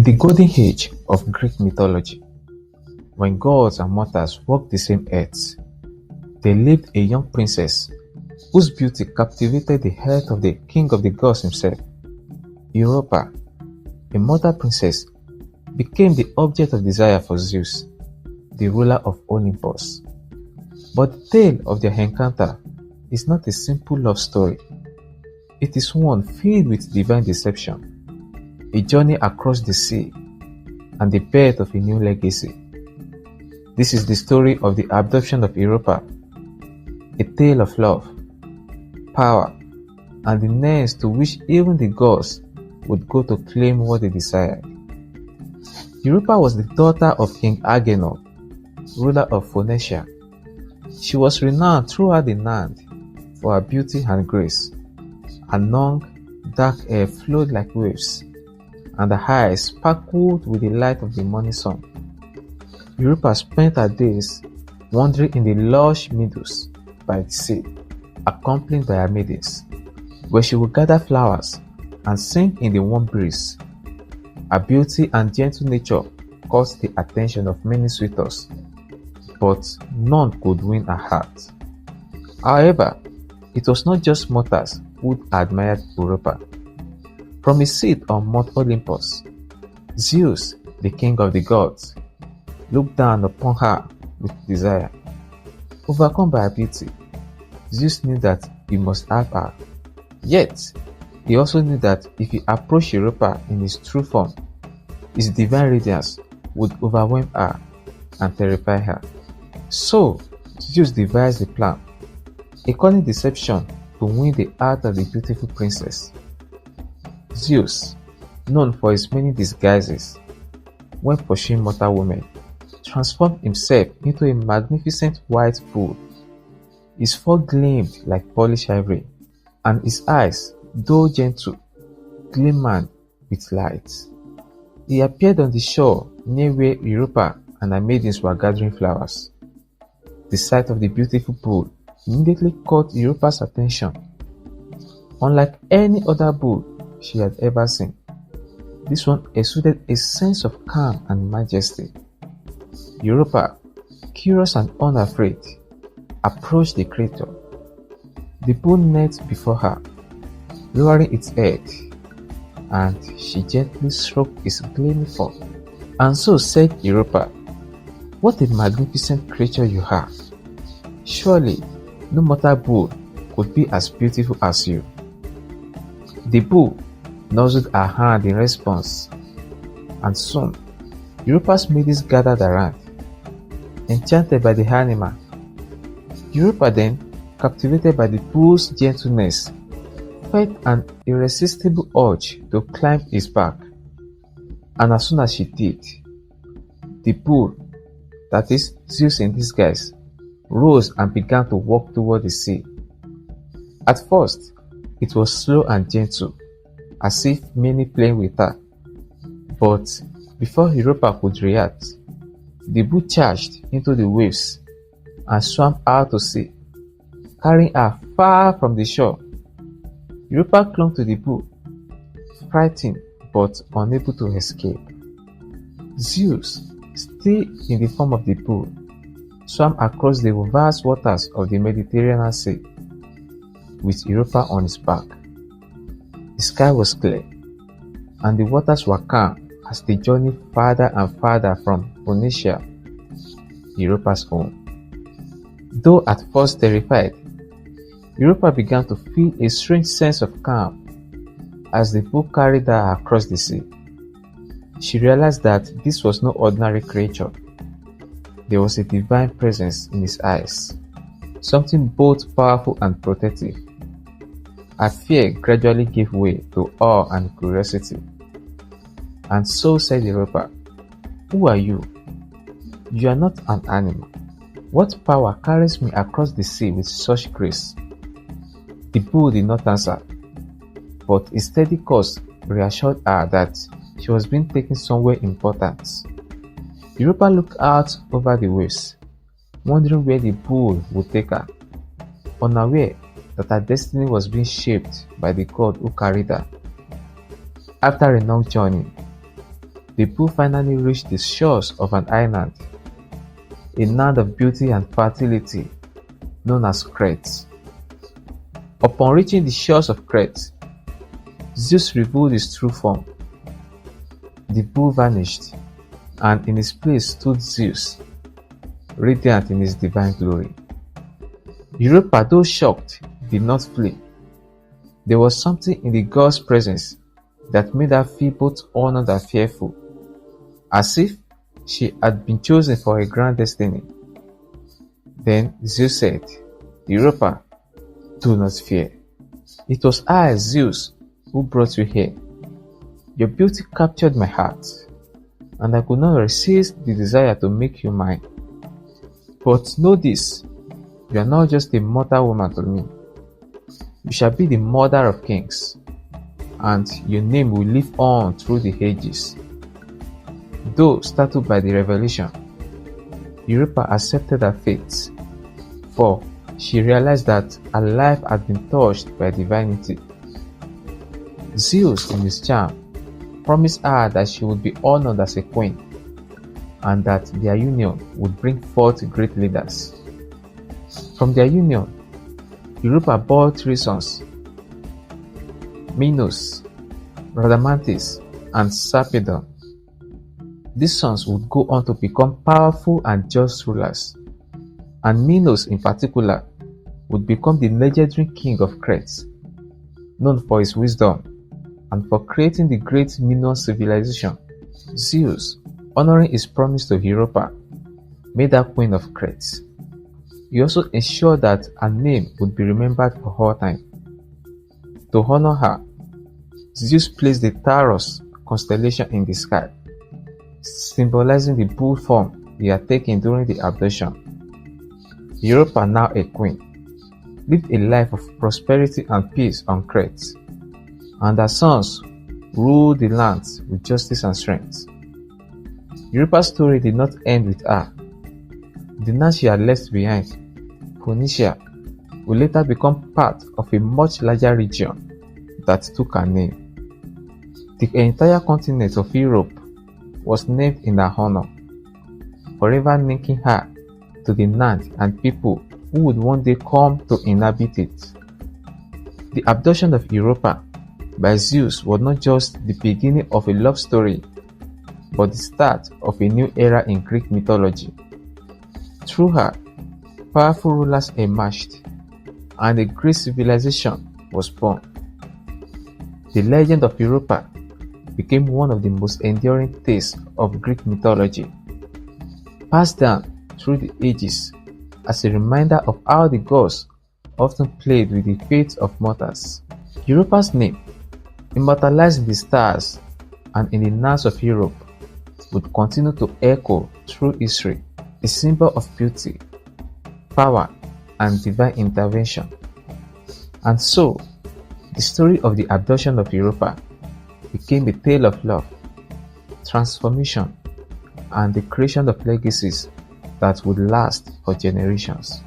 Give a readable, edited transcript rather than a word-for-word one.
In the golden age of Greek mythology, when gods and mortals walked the same earth, there lived a young princess whose beauty captivated the heart of the king of the gods himself. Europa, a mortal princess, became the object of desire for Zeus, the ruler of Olympus. But the tale of their encounter is not a simple love story. It is one filled with divine deception, a journey across the sea, and the birth of a new legacy. This is the story of the abduction of Europa, a tale of love, power, and the lengths to which even the gods would go to claim what they desired. Europa was the daughter of King Agenor, ruler of Phoenicia. She was renowned throughout the land for her beauty and grace. Her long, dark hair flowed like waves, and her eyes sparkled with the light of the morning sun. Europa spent her days wandering in the lush meadows by the sea, accompanied by her maidens, where she would gather flowers and sing in the warm breeze. Her beauty and gentle nature caught the attention of many suitors, but none could win her heart. However, it was not just mortals who admired Europa. From his seat on Mount Olympus, Zeus, the king of the gods, looked down upon her with desire. Overcome by her beauty, Zeus knew that he must have her. Yet, he also knew that if he approached Europa in his true form, his divine radiance would overwhelm her and terrify her. So, Zeus devised a plan, a cunning deception to win the heart of the beautiful princess. Zeus, known for his many disguises, when pursuing mortal women, transformed himself into a magnificent white bull. His fur gleamed like polished ivory, and his eyes, though gentle, gleamed with light. He appeared on the shore near where Europa and her maidens were gathering flowers. The sight of the beautiful bull immediately caught Europa's attention. Unlike any other bull she had ever seen, this one exuded a sense of calm and majesty. Europa, curious and unafraid, approached the creature. The bull knelt before her, lowering its head, and she gently stroked its gleaming fur. And so said Europa, "What a magnificent creature you are! Surely no mortal bull could be as beautiful as you." The bull nuzzled her hand in response, and soon Europa's maidens gathered around, enchanted by the animal. Europa then, captivated by the bull's gentleness, felt an irresistible urge to climb his back, and as soon as she did, the bull, that is Zeus in disguise, rose and began to walk toward the sea. At first, it was slow and gentle, as if merely playing with her. But before Europa could react, the bull charged into the waves and swam out to sea, carrying her far from the shore. Europa clung to the bull, frightened but unable to escape. Zeus, still in the form of the bull, swam across the vast waters of the Mediterranean Sea, with Europa on his back. The sky was clear, and the waters were calm as they journeyed farther and farther from Phoenicia, Europa's home. Though at first terrified, Europa began to feel a strange sense of calm as the bull carried her across the sea. She realized that this was no ordinary creature. There was a divine presence in his eyes, something both powerful and protective. Her fear gradually gave way to awe and curiosity. And so said Europa, "Who are you? You are not an animal. What power carries me across the sea with such grace?" The bull did not answer, but a steady course reassured her that she was being taken somewhere important. Europa looked out over the waves, wondering where the bull would take her, unaware that her destiny was being shaped by the god who carried her. After a long journey, the bull finally reached the shores of an island, a land of beauty and fertility known as Crete. Upon reaching the shores of Crete, Zeus revealed his true form. The bull vanished, and in his place stood Zeus, radiant in his divine glory. Europa, though shocked, did not flee. There was something in the girl's presence that made her feel both honored and fearful, as if she had been chosen for a grand destiny. Then Zeus said, "Europa, do not fear. It was I, Zeus, who brought you here. Your beauty captured my heart, and I could not resist the desire to make you mine. But know this, you are not just a mortal woman to me. You shall be the mother of kings, and your name will live on through the ages." Though startled by the revelation, Europa accepted her fate, for she realized that her life had been touched by divinity. Zeus, in his charm, promised her that she would be honored as a queen, and that their union would bring forth great leaders. From their union, Europa bore 3 sons: Minos, Radamanthus, and Sarpedon. These sons would go on to become powerful and just rulers, and Minos in particular would become the legendary king of Crete, known for his wisdom and for creating the great Minoan civilization. Zeus, honoring his promise to Europa, made her queen of Crete. He also ensured that her name would be remembered for all time. To honor her, Zeus placed the Taurus constellation in the sky, symbolizing the bull form he had taken during the abduction. Europa, now a queen, lived a life of prosperity and peace on Crete, and her sons ruled the land with justice and strength. Europa's story did not end with her. The land she had left behind, Phoenicia, would later become part of a much larger region that took her name. The entire continent of Europe was named in her honor, forever linking her to the land and people who would one day come to inhabit it. The abduction of Europa by Zeus was not just the beginning of a love story, but the start of a new era in Greek mythology. Through her, powerful rulers emerged, and a great civilization was born. The legend of Europa became one of the most enduring tales of Greek mythology, passed down through the ages as a reminder of how the gods often played with the fates of mortals. Europa's name, immortalized in the stars and in the lands of Europe, would continue to echo through history, a symbol of beauty, power, and divine intervention. And so, the story of the abduction of Europa became a tale of love, transformation, and the creation of legacies that would last for generations.